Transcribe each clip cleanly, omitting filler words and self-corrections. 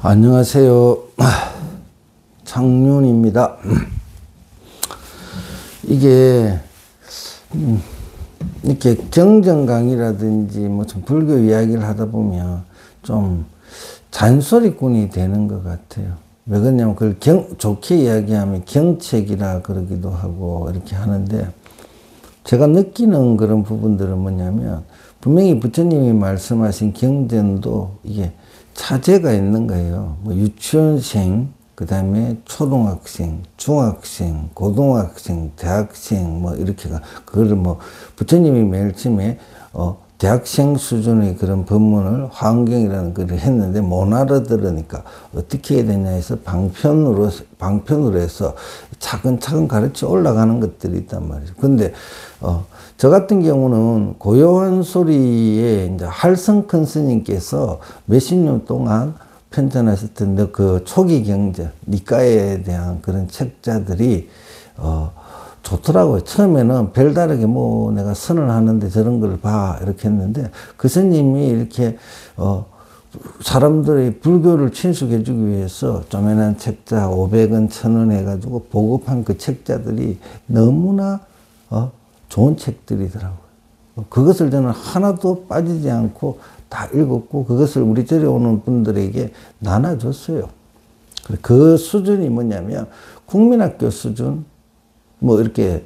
안녕하세요. 창륜입니다. 이게 이렇게 경전 강의라든지 무슨 불교 이야기를 하다 보면 좀 잔소리꾼이 되는 것 같아요. 왜 그러냐면 그걸 좋게 이야기하면 경책이라 그러기도 하고 이렇게 하는데, 제가 느끼는 그런 부분들은 뭐냐면, 분명히 부처님이 말씀하신 경전도 이게 차제가 있는 거예요. 뭐 유치원생, 그 다음에 초등학생, 중학생, 고등학생, 대학생, 뭐 이렇게가, 그거를 뭐 부처님이 맨 처음에 대학생 수준의 그런 법문을 화엄경이라는 글을 했는데 못 알아들으니까 어떻게 해야 되냐 해서 방편으로 해서 차근차근 가르쳐 올라가는 것들이 있단 말이죠. 근데 저 같은 경우는 고요한 소리에 이제 할성 큰 스님께서 몇십 년 동안 편찬하셨던 그 초기 경전, 니까에 대한 그런 책자들이 좋더라고요. 처음에는 별다르게 뭐 내가 선을 하는데 저런 걸 봐 이렇게 했는데, 그 스님이 이렇게 사람들의 불교를 친숙해 주기 위해서 조그만한 책자 500원, 1000원 해가지고 보급한 그 책자들이 너무나 좋은 책들이더라고요. 그것을 저는 하나도 빠지지 않고 다 읽었고, 그것을 우리 절에 오는 분들에게 나눠줬어요. 그 수준이 뭐냐면 국민학교 수준, 뭐 이렇게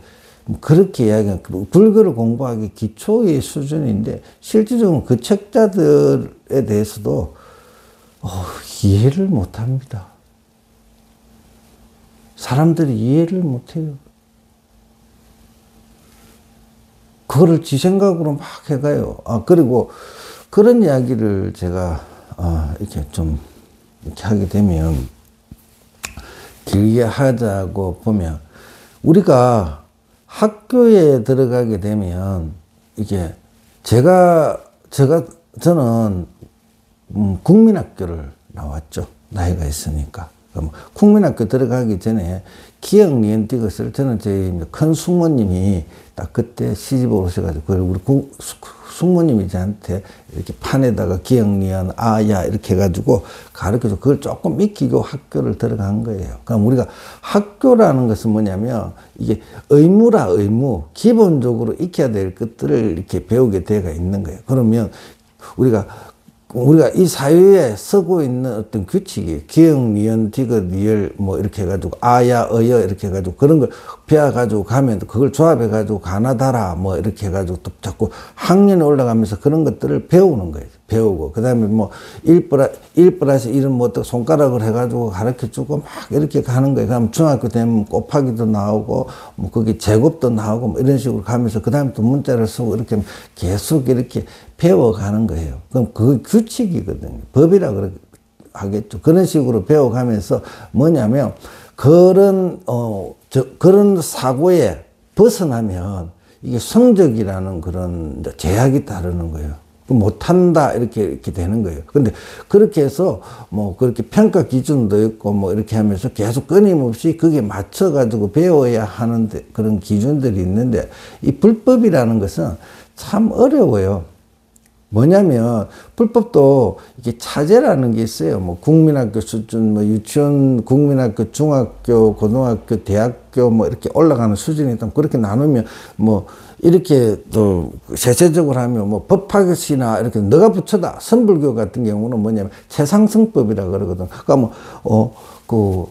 그렇게 이야기하는 불교를 공부하기 기초의 수준인데, 실질적으로 그 책자들에 대해서도 이해를 못합니다. 사람들이 이해를 못해요. 그거를 지 생각으로 막 해가요. 그리고 그런 이야기를 제가 이렇게 좀 이렇게 하게 되면, 길게 하자고 보면, 우리가 학교에 들어가게 되면 이게 저는 국민학교를 나왔죠. 나이가 있으니까. 국민학교 들어가기 전에 기억 니은 띠것을 저는 저희 큰 숙모님이 딱 그때 시집 오셔가지고 그걸 우리 숙모님이 저한테 이렇게 판에다가 기억 니은 아야 이렇게 해가지고 가르쳐서 그걸 조금 익히고 학교를 들어간 거예요. 그럼 우리가 학교라는 것은 뭐냐면 이게 의무, 기본적으로 익혀야 될 것들을 이렇게 배우게 되어 있는 거예요. 그러면 우리가 이 사회에 쓰고 있는 어떤 규칙이 기역, 니은, 디귿, 리을 뭐 이렇게 해가지고 아야, 어여 이렇게 해가지고 그런 걸 배워가지고 가면 그걸 조합해가지고 가나다라 뭐 이렇게 해가지고 또 자꾸 학년에 올라가면서 그런 것들을 배우는 거예요. 배우고 그 다음에 뭐 1 플러스 1은 뭐 또 손가락을 해가지고 가르쳐주고 막 이렇게 가는 거예요. 그럼 중학교 되면 곱하기도 나오고 뭐 거기 제곱도 나오고 뭐 이런 식으로 가면서 그 다음에 또 문자를 쓰고 이렇게 계속 이렇게 배워가는 거예요. 그럼 그 규칙이거든요. 법이라 하겠죠. 그런 식으로 배워가면서 뭐냐면 그런 사고에 벗어나면 이게 성적이라는 그런 제약이 따르는 거예요. 못한다 이렇게 되는 거예요. 근데 그렇게 해서 뭐 그렇게 평가 기준도 있고 뭐 이렇게 하면서 계속 끊임없이 그게 맞춰가지고 배워야 하는 그런 기준들이 있는데, 이 불법이라는 것은 참 어려워요. 뭐냐면 불법도 이게 차제라는 게 있어요. 뭐 국민학교 수준, 뭐 유치원, 국민학교, 중학교, 고등학교, 대학교 뭐 이렇게 올라가는 수준이 있다면 그렇게 나누면 뭐 이렇게 또 세세적으로 하면 뭐 법학이나 이렇게 너가 붙여다. 선불교 같은 경우는 뭐냐면 최상승법이라 그러거든. 그러니까 그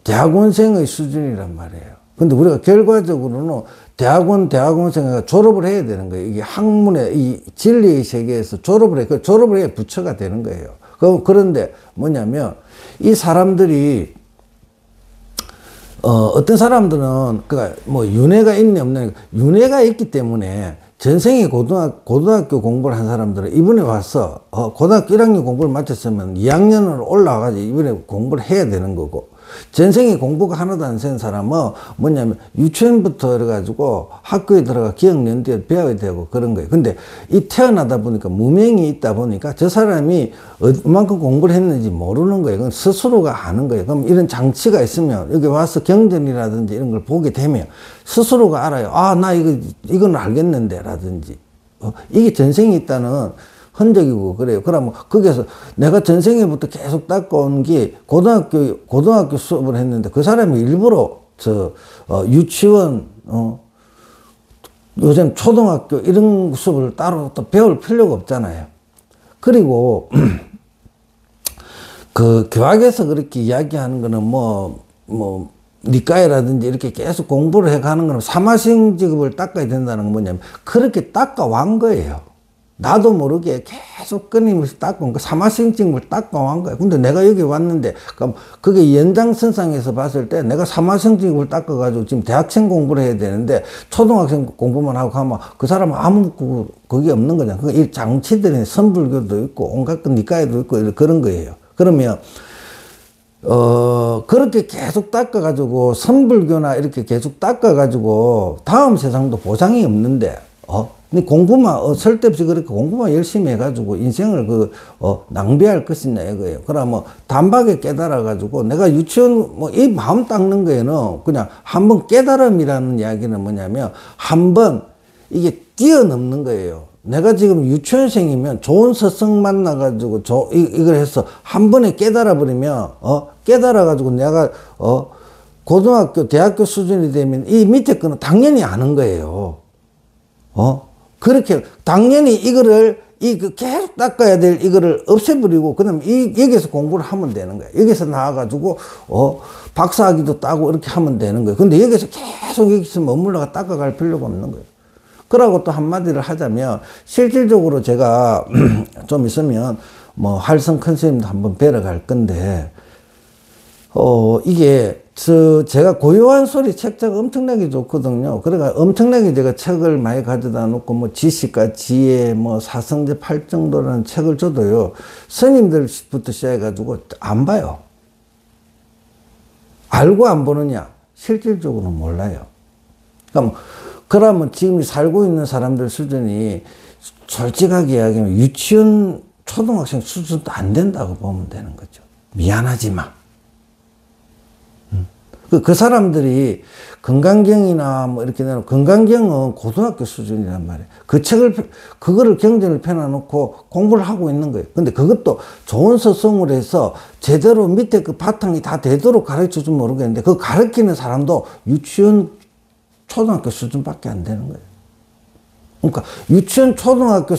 대학원생의 수준이란 말이에요. 근데 우리가 결과적으로는 대학원생이 졸업을 해야 되는 거예요. 이게 학문의 이 진리의 세계에서 졸업을 해. 그 졸업을 해야 부처가 되는 거예요. 그런데 뭐냐면 이 사람들이 어떤 사람들은 그러니까 뭐 윤회가 있네 없네, 윤회가 있기 때문에 전생에 고등학교 공부를 한 사람들은 이번에 와서 고등학교 1학년 공부를 마쳤으면 2학년으로 올라와가지고 이번에 공부를 해야 되는 거고, 전생에 공부가 하나도 안 된 사람은 뭐냐면 유치원부터 이래가지고 학교에 들어가 기억 연대에 배워야 되고 그런 거예요. 근데 이 태어나다 보니까 무명이 있다 보니까 저 사람이 얼마만큼 공부를 했는지 모르는 거예요. 그건 스스로가 아는 거예요. 그럼 이런 장치가 있으면 여기 와서 경전이라든지 이런 걸 보게 되면 스스로가 알아요. 나 이건 알겠는데 라든지 이게 전생이 있다는 흔적이고 그래요. 그러면 거기에서 내가 전생에부터 계속 닦아온 게 고등학교 수업을 했는데 그 사람이 일부러 유치원, 요즘 초등학교 이런 수업을 따로 또 배울 필요가 없잖아요. 그리고 그 교학에서 그렇게 이야기하는 거는 니까이라든지 이렇게 계속 공부를 해 가는 거는 사마생 직업을 닦아야 된다는 건 뭐냐면 그렇게 닦아왔 거예요. 나도 모르게 계속 끊임없이 닦아온 거, 사마생 직업을 닦아온 거예요. 근데 내가 여기 왔는데, 그럼 그게 연장선상에서 봤을 때 내가 사마생 직업을 닦아가지고 지금 대학생 공부를 해야 되는데 초등학생 공부만 하고 가면 그 사람은 아무 그게 없는 거잖아요. 그 이 장치들이 선불교도 있고 온갖 니까이도 있고 그런 거예요. 그러면 그렇게 계속 닦아가지고, 선불교나 이렇게 계속 닦아가지고, 다음 세상도 보장이 없는데, 근데 공부만, 쓸데없이 그렇게 공부만 열심히 해가지고, 인생을 낭비할 것이냐, 이거예요. 그러면, 단박에 깨달아가지고, 내가 유치원, 이 마음 닦는 거에는 그냥 한번 깨달음이라는 이야기는 뭐냐면, 한번 이게 뛰어넘는 거예요. 내가 지금 유치원생이면 좋은 스승 만나가지고 이걸 해서 한 번에 깨달아버리면 깨달아가지고 내가 고등학교 대학교 수준이 되면 이 밑에 거는 당연히 아는 거예요. 그렇게 당연히 이거를 계속 닦아야 될 이거를 없애버리고 그다음 여기서 공부를 하면 되는 거예요. 여기서 나와가지고 박사학위도 따고 이렇게 하면 되는 거예요. 근데 여기서 계속 여기서 머물러가 닦아갈 필요가 없는 거예요. 그러고 또 한마디를 하자면, 실질적으로 제가 좀 있으면, 활성 컨셉도 한번 뵈러 갈 건데, 이게, 제가 고요한 소리 책자가 엄청나게 좋거든요. 그러니까 엄청나게 제가 책을 많이 가져다 놓고, 지식과 지혜, 사성제 팔정도라는 책을 줘도요, 스님들부터 시작해가지고 안 봐요. 알고 안 보느냐? 실질적으로는 몰라요. 그러면 지금 살고 있는 사람들 수준이 솔직하게 이야기하면 유치원 초등학생 수준도 안 된다고 보면 되는 거죠. 미안하지만. 그 사람들이 건강경이나 이렇게 내놓은 건강경은 고등학교 수준이란 말이에요. 그거를 경전을 펴놔놓고 공부를 하고 있는 거예요. 근데 그것도 좋은 스승으로 해서 제대로 밑에 그 바탕이 다 되도록 가르쳐 주면 모르겠는데 그 가르치는 사람도 유치원 초등학교 수준밖에 안 되는 거예요. 그러니까 유치원 초등학교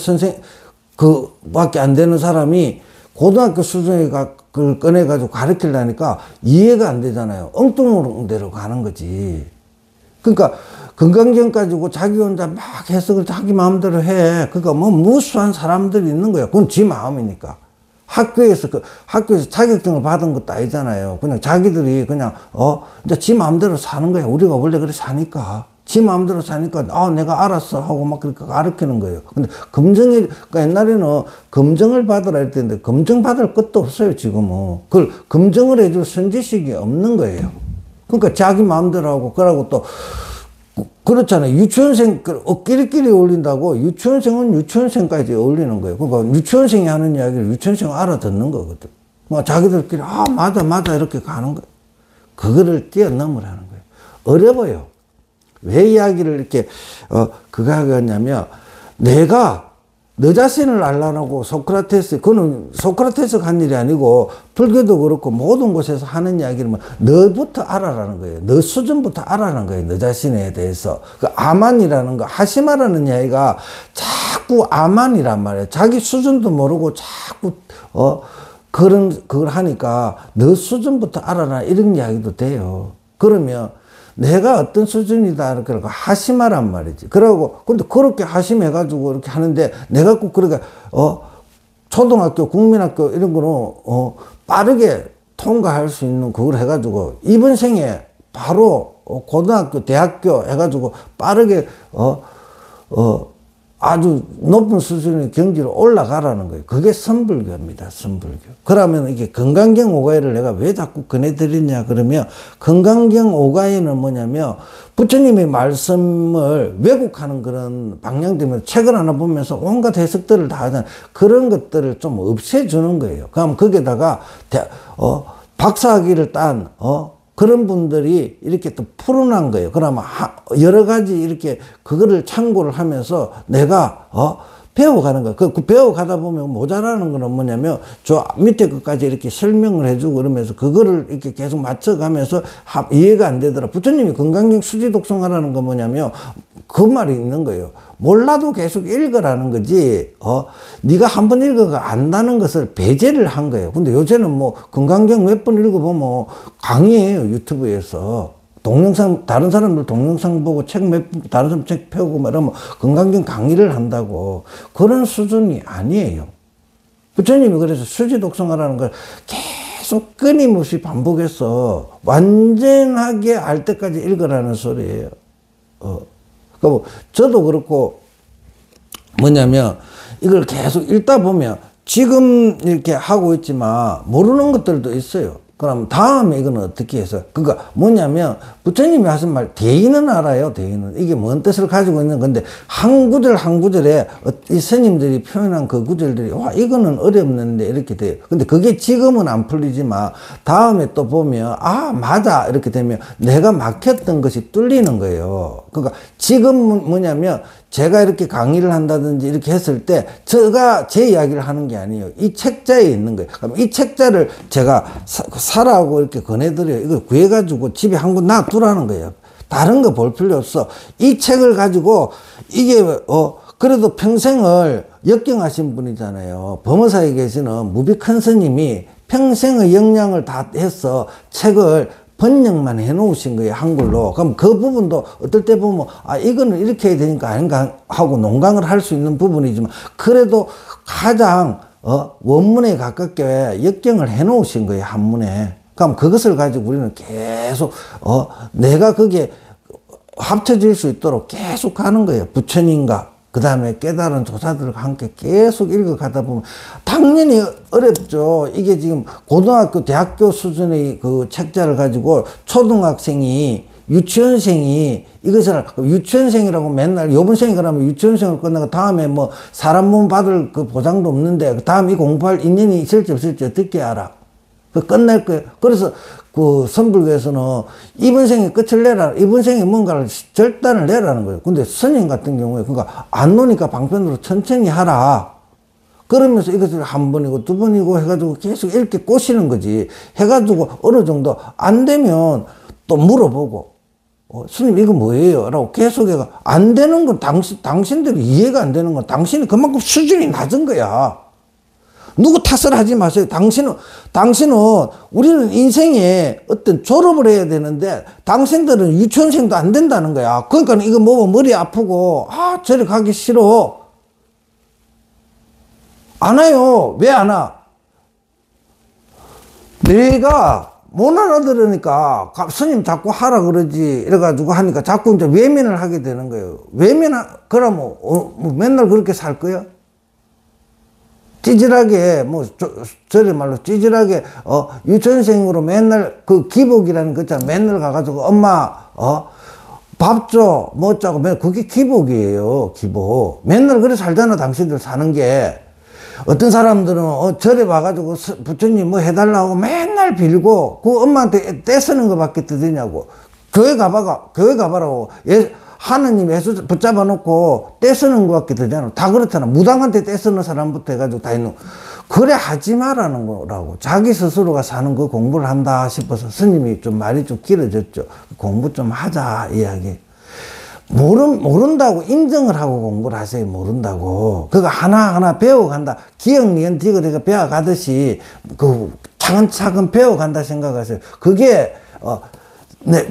밖에 안 되는 사람이 고등학교 수준에 그걸 꺼내가지고 가르치려니까 이해가 안 되잖아요. 엉뚱한 데로 가는 거지. 그러니까 건강경 가지고 자기 혼자 막 해석을 자기 마음대로 해. 그러니까 무수한 사람들이 있는 거야. 그건 지 마음이니까. 학교에서 자격증을 받은 것도 아니잖아요. 그냥 자기들이 그냥, 이제 지 마음대로 사는 거야. 우리가 원래 그래 사니까. 지 마음대로 사니까, 내가 알았어. 하고 막 그렇게 가르치는 거예요. 근데 그러니까 옛날에는 검증을 받으라 했는데, 검증 받을 것도 없어요, 지금은. 그걸 검증을 해줄 선지식이 없는 거예요. 그러니까 자기 마음대로 하고, 그러고 또, 그렇잖아요. 유치원생, 끼리끼리 어울린다고 유치원생은 유치원생까지 어울리는 거예요. 그러니까 유치원생이 하는 이야기를 유치원생이 알아듣는 거거든. 자기들끼리, 맞아, 이렇게 가는 거예요. 그거를 뛰어넘으라는 거예요. 어려워요. 왜 이야기를 이렇게, 그거 하겠냐면, 내가 너 자신을 알라고 그거는 소크라테스가 한 일이 아니고, 불교도 그렇고, 모든 곳에서 하는 이야기는 너부터 알아라는 거예요. 너 수준부터 알아라는 거예요. 너 자신에 대해서. 그 아만이라는 거, 하시마라는 이야기가 자꾸 아만이란 말이에요. 자기 수준도 모르고 자꾸, 그걸 하니까 너 수준부터 알아라. 이런 이야기도 돼요. 그러면, 내가 어떤 수준이다, 이렇게 하심하란 말이지. 근데 그렇게 하심해가지고 이렇게 하는데, 내가 꼭 그렇게, 초등학교, 국민학교 이런 거는, 빠르게 통과할 수 있는 그걸 해가지고, 이번 생에 바로 고등학교, 대학교 해가지고 빠르게, 아주 높은 수준의 경지로 올라가라는 거예요. 그게 선불교입니다. 선불교. 그러면 이게 건강경 오가이를 내가 왜 자꾸 꺼내드리냐 그러면 건강경 오가이는 뭐냐면 부처님의 말씀을 왜곡하는 그런 방향 때문에 책을 하나 보면서 온갖 해석들을 다 하잖아요. 그런 것들을 좀 없애주는 거예요. 그럼 거기에다가 박사학위를 딴 그런 분들이 이렇게 또 풀어난 거예요. 그러면 여러 가지 이렇게 그거를 참고를 하면서 내가 배워가는 거야. 그 배워가다 보면 모자라는 거는 뭐냐면 저 밑에 것까지 이렇게 설명을 해주고 그러면서 그거를 이렇게 계속 맞춰가면서 이해가 안 되더라. 부처님이 건강경 수지 독성하라는 건 뭐냐면 그 말이 있는 거예요. 몰라도 계속 읽으라는 거지, 네가 한 번 읽어가 안다는 것을 배제를 한 거예요. 근데 요새는 뭐 건강경 몇 번 읽어보면 강의해요, 유튜브에서. 동영상, 다른 사람들 동영상 보고 다른 사람 책 펴고 말하면 건강경 강의를 한다고. 그런 수준이 아니에요. 부처님이 그래서 수지 독성하라는 걸 계속 끊임없이 반복해서 완전하게 알 때까지 읽으라는 소리예요. 그러니까 저도 그렇고 뭐냐면 이걸 계속 읽다 보면 지금 이렇게 하고 있지만 모르는 것들도 있어요. 그럼 다음에 이거는 어떻게 해서, 그러니까 뭐냐면 부처님이 하신 말 대의는 알아요. 대의는 이게 뭔 뜻을 가지고 있는 건데 한 구절 한 구절에 이 스님들이 표현한 그 구절들이 와 이거는 어렵는데 이렇게 돼요. 근데 그게 지금은 안 풀리지만 다음에 또 보면 아 맞아 이렇게 되면 내가 막혔던 것이 뚫리는 거예요. 그러니까 지금 뭐냐면 제가 이렇게 강의를 한다든지 이렇게 했을 때 제가 제 이야기를 하는 게 아니에요. 이 책자에 있는 거예요. 그럼 이 책자를 제가 사라고 이렇게 권해드려요. 이걸 구해가지고 집에 한 권 놔두라는 거예요. 다른 거 볼 필요 없어. 이 책을 가지고 이게 그래도 평생을 역경하신 분이잖아요. 범어사에 계시는 무비 큰 스님이 평생의 역량을 다 해서 책을 번역만 해 놓으신 거예요, 한글로. 그럼 그 부분도 어떨 때 보면 아 이거는 이렇게 해야 되니까 아닌가 하고 농강을 할 수 있는 부분이지만 그래도 가장 원문에 가깝게 역경을 해 놓으신 거예요, 한문에. 그럼 그것을 가지고 우리는 계속 내가 그게 합쳐질 수 있도록 계속 가는 거예요. 부처님과 그 다음에 깨달은 조사들과 함께 계속 읽어가다 보면 당연히 어렵죠. 이게 지금 고등학교, 대학교 수준의 그 책자를 가지고 초등학생이, 유치원생이 이것을 유치원생이라고 맨날 요번생이 그러면 유치원생을 끝나고 다음에 뭐 사람 몸 받을 그 보장도 없는데 그 다음 이 공부할 인연이 있을지 없을지 어떻게 알아? 그 끝날 거예요. 그래서 그 선불교에서는 이번 생에 끝을 내라. 이번 생에 뭔가를 절단을 내라는 거예요. 근데 스님 같은 경우에 그러니까 안 노니까 방편으로 천천히 하라. 그러면서 이것을 한 번이고 두 번이고 해가지고 계속 이렇게 꼬시는 거지. 해가지고 어느 정도 안 되면 또 물어보고 스님 이거 뭐예요? 라고 계속 해가 안 되는 건 당신들이 이해가 안 되는 건 당신이 그만큼 수준이 낮은 거야. 누구 탓을 하지 마세요. 당신은 우리는 인생에 어떤 졸업을 해야 되는데 당신들은 유치원생도 안 된다는 거야. 그러니까 이거 뭐 머리 아프고 저리 가기 싫어. 안 와요. 왜 안 와? 내가 못 알아들으니까 스님 자꾸 하라 그러지 이래가지고 하니까 자꾸 이제 외면을 하게 되는 거예요. 그러면 맨날 그렇게 살 거야? 찌질하게 저리 말로 찌질하게 유치원생으로 맨날 그 기복이라는 거 있잖아. 맨날 가가지고 엄마 밥 줘 뭐 짜고 맨날 그게 기복이에요. 기복. 맨날 그래 살잖아. 당신들 사는 게. 어떤 사람들은 절에 와가지고 부처님 뭐 해달라고 맨날 빌고 그 엄마한테 떼쓰는 거밖에 되냐고. 교회 가봐라고. 하느님 예수 붙잡아 놓고 떼쓰는 것밖에 되잖아. 다 그렇잖아. 무당한테 떼쓰는 사람부터 해가지고 다 있는. 그래 하지 마라는 거라고. 자기 스스로가 사는 그 공부를 한다 싶어서 스님이 좀 말이 좀 길어졌죠. 공부 좀 하자 이야기. 모른다고 인정을 하고 공부를 하세요. 모른다고. 그거 하나하나 배워간다. 기억, 니은, 디귿 배워가듯이 그 차근차근 배워간다 생각하세요. 그게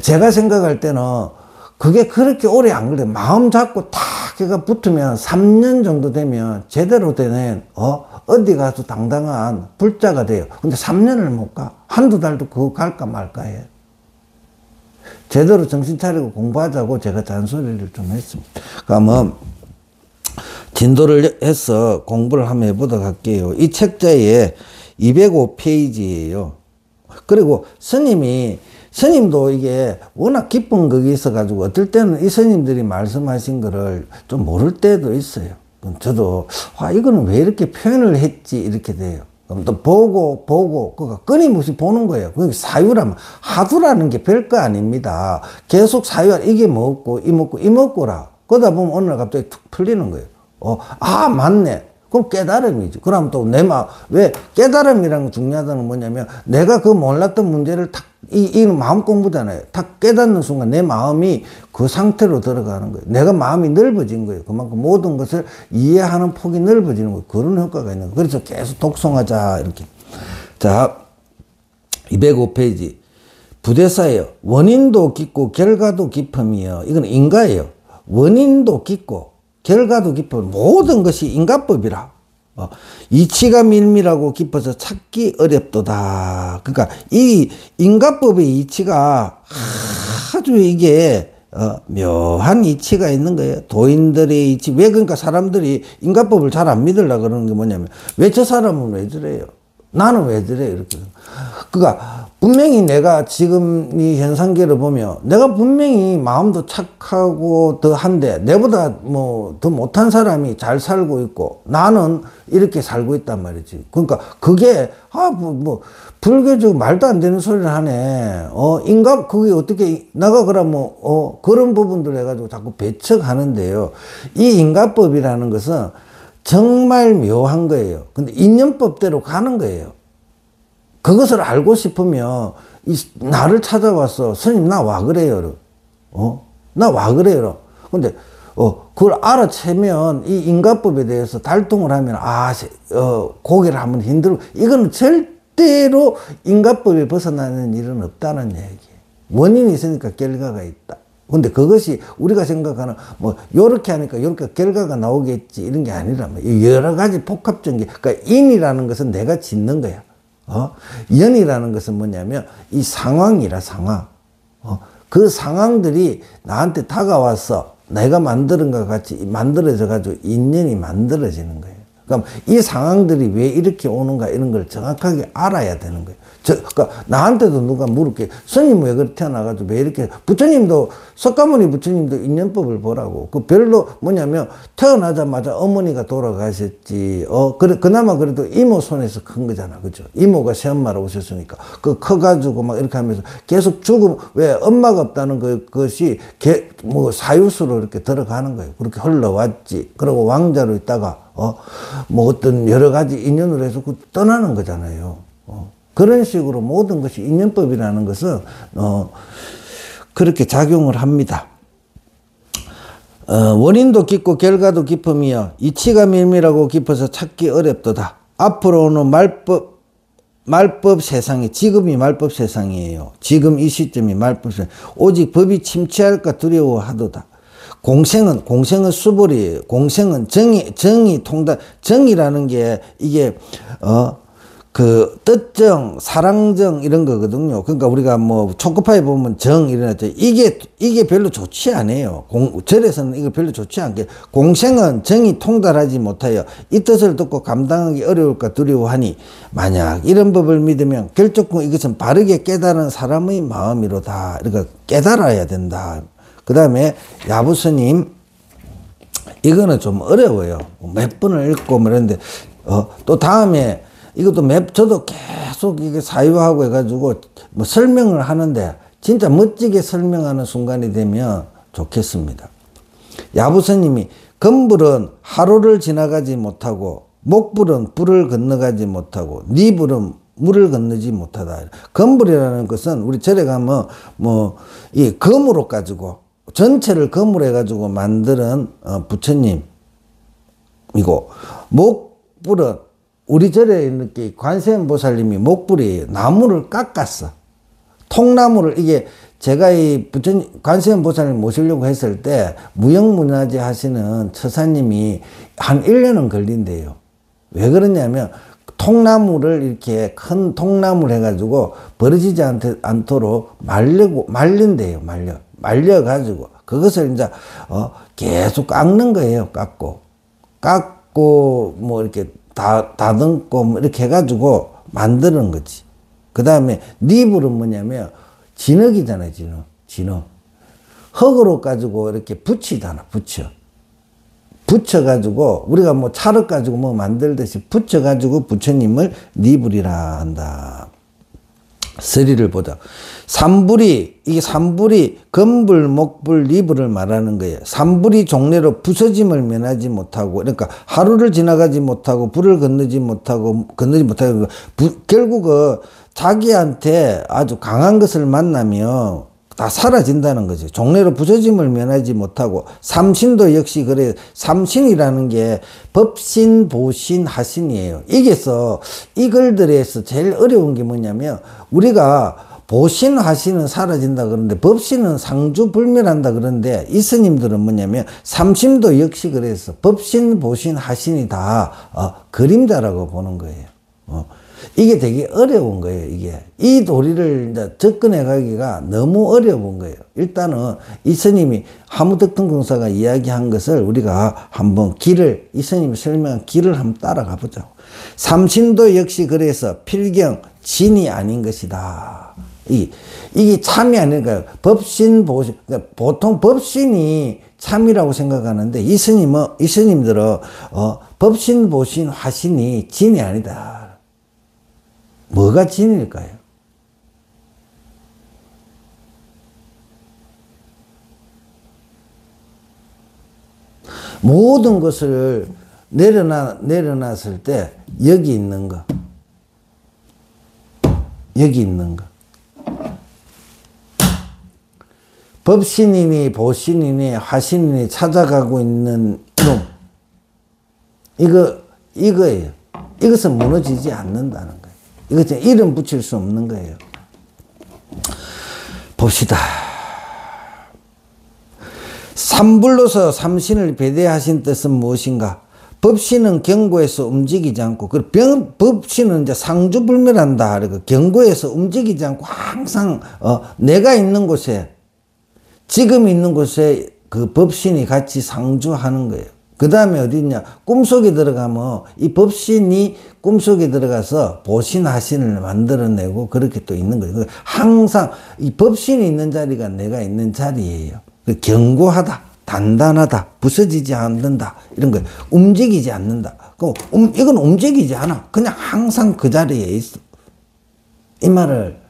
제가 생각할 때는 그게 그렇게 오래 안 걸려요. 마음 잡고 탁 걔가 붙으면 3년 정도 되면 제대로 된 어디 가서 당당한 불자가 돼요. 근데 3년을 못 가. 한두 달도 그거 갈까 말까 해요. 제대로 정신 차리고 공부하자고 제가 잔소리를 좀 했습니다. 그러면 진도를 해서 공부를 한번 해보도록 할게요. 이 책자에 205페이지예요. 그리고 스님도 이게 워낙 깊은 거기 있어가지고 어떨 때는 이 스님들이 말씀하신 거를 좀 모를 때도 있어요. 저도 이거는 왜 이렇게 표현을 했지 이렇게 돼요. 그럼 또 보고 그거 끊임없이 보는 거예요. 그게 사유라면 하두라는 게 별거 아닙니다. 계속 사유하 이게 먹고 이 먹고라. 그러다 보면 어느 날 갑자기 툭 풀리는 거예요. 아, 맞네. 그럼 깨달음이지. 그럼 또 내 마음, 왜 깨달음이라는 거 중요하다는 건 뭐냐면 내가 그 몰랐던 문제를 탁, 이 마음 공부잖아요. 탁 깨닫는 순간 내 마음이 그 상태로 들어가는 거예요. 내가 마음이 넓어진 거예요. 그만큼 모든 것을 이해하는 폭이 넓어지는 거예요. 그런 효과가 있는 거예요. 그래서 계속 독송하자, 이렇게. 자, 205페이지. 부대사예요. 원인도 깊고 결과도 깊음이요. 이건 인가예요. 원인도 깊고 결과도 깊은 모든 것이 인가법이라. 이치가 밀밀하고 깊어서 찾기 어렵도다. 그러니까 이 인가법의 이치가 아주 이게 묘한 이치가 있는 거예요. 도인들의 이치. 왜 그러니까 사람들이 인가법을 잘 안 믿으려고 그러는 게 뭐냐면 왜 저 사람은 왜 저래요? 나는 왜 저래? 이렇게. 그러니까 분명히 내가 지금 이 현상계를 보면 내가 분명히 마음도 착하고 더한데 내보다 뭐 더 못한 사람이 잘 살고 있고 나는 이렇게 살고 있단 말이지. 그러니까 그게 불교적 말도 안 되는 소리를 하네. 그게 어떻게 내가 그러면 그런 부분들 해가지고 자꾸 배척하는데요. 이 인가법이라는 것은 정말 묘한 거예요. 근데 인연법대로 가는 거예요. 그것을 알고 싶으면 나를 찾아와서 스님 나 와 그래요. 나 와 그래요. 근데 그걸 알아채면 이 인가법에 대해서 달동을 하면 고개를 한번 흔들고 이거는 절대로 인가법에 벗어나는 일은 없다는 얘기예요. 원인이 있으니까 결과가 있다. 근데 그것이 우리가 생각하는 요렇게 하니까 요렇게 결과가 나오겠지 이런 게 아니라 여러 가지 복합적인 게, 그러니까 인이라는 것은 내가 짓는 거야. 연이라는 것은 뭐냐면 이 상황이라 상황. 그 상황들이 나한테 다가와서 내가 만드는 것 같이 만들어져 가지고 인연이 만들어지는 거예요. 그럼 이 상황들이 왜 이렇게 오는가 이런 걸 정확하게 알아야 되는 거예요. 그러니까 나한테도 누가 물을게 스님 왜 그렇게 태어나가지고 왜 이렇게 부처님도 석가모니 부처님도 인연법을 보라고. 그 별로 뭐냐면 태어나자마자 어머니가 돌아가셨지. 그나마 그래도 이모 손에서 큰 거잖아, 그죠? 이모가 새엄마로 오셨으니까 그 커가지고 막 이렇게 하면서 계속 죽음 왜 엄마가 없다는 그것이 사유수로 이렇게 들어가는 거예요. 그렇게 흘러왔지. 그리고 왕자로 있다가 어떤 여러 가지 인연으로 해서 떠나는 거잖아요. 그런 식으로 모든 것이 인연법이라는 것은 그렇게 작용을 합니다. 원인도 깊고 결과도 깊음이여 이치가 밀밀하고 깊어서 찾기 어렵도다. 앞으로 오는 말법 세상이 지금이 말법 세상이에요. 지금 이 시점이 말법 세상. 오직 법이 침체할까 두려워하도다. 공생은 수벌이에요. 공생은 정의 통달. 정이라는 게 이게 그 뜻정, 사랑정 이런 거거든요. 그러니까 우리가 초코파이 보면 정 이러죠. 이게 별로 좋지 않아요. 절에서는 이거 별로 좋지 않게. 공생은 정이 통달하지 못하여 이 뜻을 듣고 감당하기 어려울까 두려워하니 만약 이런 법을 믿으면 결정코 이것은 바르게 깨달은 사람의 마음이로다. 그러니까 깨달아야 된다. 그 다음에 야부스님 이거는 좀 어려워요. 몇 번을 읽고 그랬는데 또 다음에 이것도 저도 계속 이게 사유하고 해가지고 설명을 하는데 진짜 멋지게 설명하는 순간이 되면 좋겠습니다. 야부스님이 건불은 하루를 지나가지 못하고 목불은 불을 건너가지 못하고 니불은 물을 건너지 못하다. 건불이라는 것은 우리 절에 가면 이 검으로 가지고 전체를 검으로 해가지고 만드는 부처님이고 목불은 우리 절에 이렇게 관세음보살님이 목불이에요. 나무를 깎았어. 통나무를 이게 제가 이 부처님 관세음보살님 모시려고 했을 때 무형문화재 하시는 처사님이 한 1년은 걸린대요. 왜 그러냐면 통나무를 이렇게 큰 통나무를 해가지고 버려지지 않도록 말린대요. 말려가지고 그것을 이제 계속 깎는 거예요. 깎고 이렇게 다듬고 이렇게 해가지고 만드는 거지. 그 다음에 니불은 뭐냐면 진흙이잖아요. 진흙. 흙으로 가지고 이렇게 붙이잖아. 붙여가지고 우리가 찰흙 가지고 만들듯이 붙여가지고 부처님을 니불이라 한다. 서리를 보자. 삼불이, 이게 삼불이 금불, 목불, 리불을 말하는 거예요. 삼불이 종래로 부서짐을 면하지 못하고, 그러니까 하루를 지나가지 못하고, 불을 건너지 못하고, 결국 자기한테 아주 강한 것을 만나면 다 사라진다는 거죠. 종래로 부서짐을 면하지 못하고, 삼신도 역시 그래요. 삼신이라는 게 법신, 보신, 하신이에요. 이게서 이 글들에서 제일 어려운 게 뭐냐면, 우리가 보신, 하신은 사라진다 그러는데 법신은 상주불멸한다 그러는데, 이 스님들은 뭐냐면 삼신도 역시 그래서 법신, 보신, 하신이 다 그림자라고 보는 거예요. 이게 되게 어려운 거예요. 이게 이 도리를 이제 접근해 가기가 너무 어려운 거예요. 일단은 이 스님이 하무덕등공사가 이야기한 것을 우리가 한번 이 스님이 설명한 길을 한번 따라가 보죠. 삼신도 역시 그래서 필경 진이 아닌 것이다. 이게 참이 아닐까요? 법신, 보신, 그러니까 보통 법신이 참이라고 생각하는데, 이 스님들은 법신, 보신, 화신이 진이 아니다. 뭐가 진일까요? 모든 것을 내려놨을 때 여기 있는 거, 여기 있는 거. 법신이니 보신이니 화신이니 찾아가고 있는 이놈, 이거예요. 이것은 무너지지 않는다는 거예요. 이것은 이름 붙일 수 없는 거예요. 봅시다. 삼불로서 삼신을 배대하신 뜻은 무엇인가? 법신은 경고에서 움직이지 않고, 법신은 이제 상주불멸한다. 그러니까 경고에서 움직이지 않고 항상 내가 있는 곳에, 지금 있는 곳에 그 법신이 같이 상주하는 거예요. 그 다음에 어디 있냐? 꿈속에 들어가면 이 법신이 꿈속에 들어가서 보신, 하신을 만들어내고 그렇게 또 있는 거예요. 항상 이 법신이 있는 자리가 내가 있는 자리예요. 견고하다, 단단하다, 부서지지 않는다, 이런 거예요. 움직이지 않는다. 이건 움직이지 않아. 그냥 항상 그 자리에 있어. 이 말을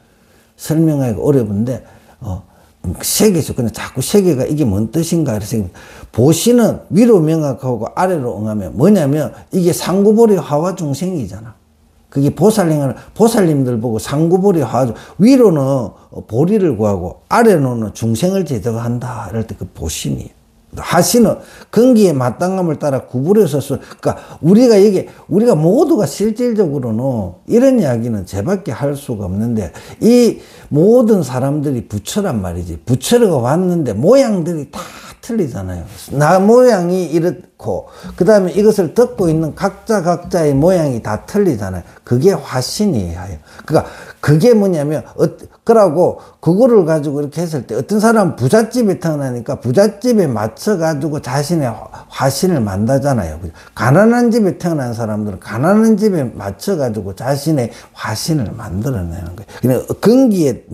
설명하기가 어려운데, 세계에서 그냥 자꾸 세계가 이게 뭔 뜻인가 그래서, 보시는 위로 명확하고 아래로 응하면 뭐냐면 이게 상구보리 화화 중생이잖아. 그게 보살님들 보고 상구보리 화화, 위로는 보리를 구하고 아래로는 중생을 제도한다 이럴 때 그 보심이에요. 하시는 근기의 마땅함을 따라 구부려서, 그러니까 우리가 모두가 실질적으로는 이런 이야기는 제밖에 할 수가 없는데, 이 모든 사람들이 부처란 말이지. 부처가 왔는데 모양들이 다 틀리잖아요. 나 모양이 이렇고, 그 다음에 이것을 듣고 있는 각자의 모양이 다 틀리잖아요. 그게 화신이에요. 그러니까 그게 뭐냐면, 그러고 그거를 가지고 이렇게 했을 때 어떤 사람은 부잣집에 태어나니까 부잣집에 맞춰가지고 자신의 화신을 만들잖아요. 가난한 집에 태어난 사람들은 가난한 집에 맞춰가지고 자신의 화신을 만들어내는 거예요. 그냥 근기에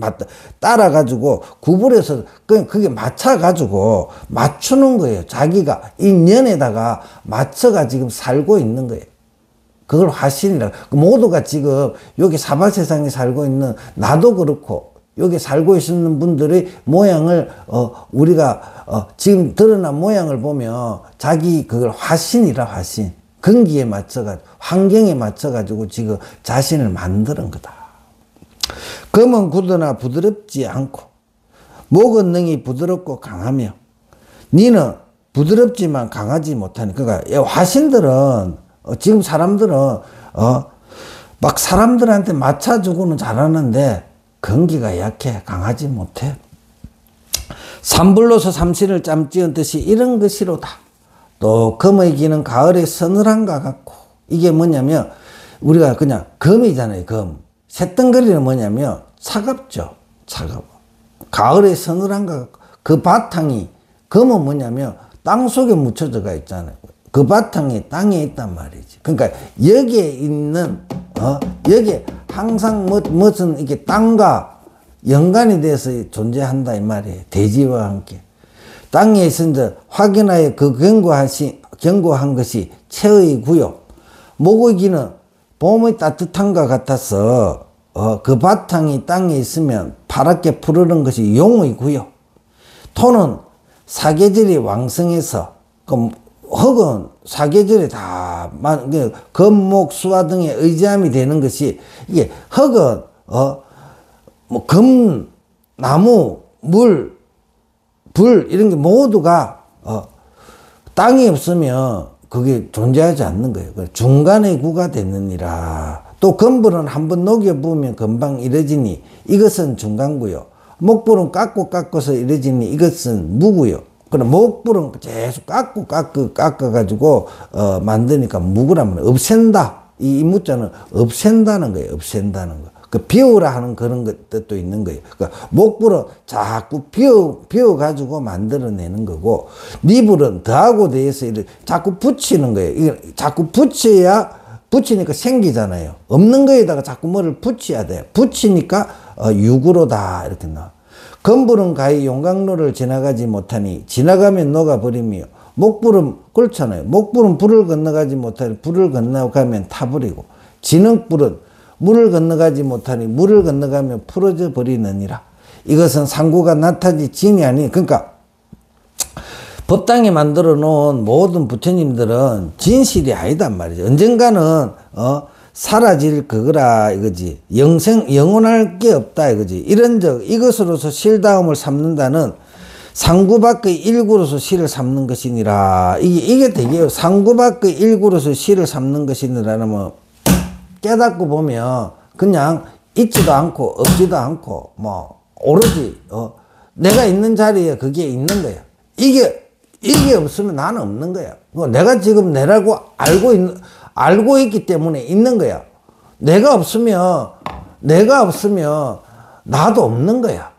따라가지고 구부려서 그게 맞춰가지고 맞추는 거예요. 자기가 인연에다가 맞춰가 지금 살고 있는 거예요. 그걸 화신이라. 모두가 지금 여기 사바세상에 살고 있는 나도 그렇고 여기 살고 있는 분들의 모양을 우리가 지금 드러난 모양을 보면 자기 그걸 화신이라. 화신. 근기에 맞춰가지고 환경에 맞춰가지고 지금 자신을 만드는 거다. 검은 굳으나 부드럽지 않고 목은 능히 부드럽고 강하며 니는 부드럽지만 강하지 못하니. 그러니까 화신들은 지금 사람들은 막 사람들한테 맞춰주고는 잘하는데 근기가 약해, 강하지 못해. 삼불로서 삼신을 짬찌은 뜻이 이런 것이로다. 또 금의 기는 가을의 서늘함과 같고, 이게 뭐냐면 우리가 그냥 금이잖아요. 금. 새덩거리는 뭐냐면 차갑죠. 차가워. 가을의 서늘함과 같고, 그 바탕이, 금은 뭐냐면 땅 속에 묻혀져가 있잖아요. 그 바탕이 땅에 있단 말이지. 그러니까 여기에 있는 여기에 항상 무슨 이게 땅과 연관이 돼서 존재한다 이 말이에요. 대지와 함께 땅에 있은 확인하여 그 견고한 것이 체의 구요. 목의 기는 봄의 따뜻함과 같아서 그 바탕이 땅에 있으면 파랗게 푸르른 것이 용이고요. 토는 사계절이 왕성해서 흙은 사계절에 다 금목 수화 등의 의지함이 되는 것이 이게 흙은 뭐 금, 나무, 물, 불 이런 게 모두가 땅이 없으면 그게 존재하지 않는 거예요. 중간의 구가 되느니라. 또 금불은 한번 녹여 부으면 금방 이뤄지니 이것은 중간구요. 목불은 깎아서 이뤄지니 이것은 무구요. 그럼 목불은 계속 깎아가지고 만드니까 무구라면 없앤다. 이 무자는 없앤다는 거예요. 없앤다는 거. 그 비우라 하는 그런 뜻도 있는 거예요. 그러니까 목불은 자꾸 비워가지고 만들어내는 거고, 니불은 더하고 대해서 자꾸 붙이는 거예요. 이게 자꾸 붙이니까 생기잖아요. 없는 거에다가 자꾸 뭐를 붙여야 돼요. 붙이니까 육으로다 이렇게 나와. 금불은 가히 용광로를 지나가지 못하니 지나가면 녹아버리며, 목불은 그렇잖아요. 목불은 불을 건너가지 못하니 불을 건너가면 타버리고, 진흙불은 물을 건너가지 못하니 물을 건너가면 풀어져 버리느니라. 이것은 상구가 나타지 진이 아니. 그러니까 법당에 만들어 놓은 모든 부처님들은 진실이 아니단 말이죠. 언젠가는 사라질 그거라 이거지. 영원할 게 없다 이거지. 이런 이것으로서 실다움을 삼는다는 상구 밖의 일구로서 실을 삼는 것이니라. 이게 되게요. 상구 밖의 일구로서 실을 삼는 것이니라면 깨닫고 보면 그냥 있지도 않고 없지도 않고 뭐 오로지 내가 있는 자리에 그게 있는 거야. 이게 없으면 나는 없는 거야. 내가 지금 내라고 알고 있기 때문에 있는 거야. 내가 없으면 나도 없는 거야.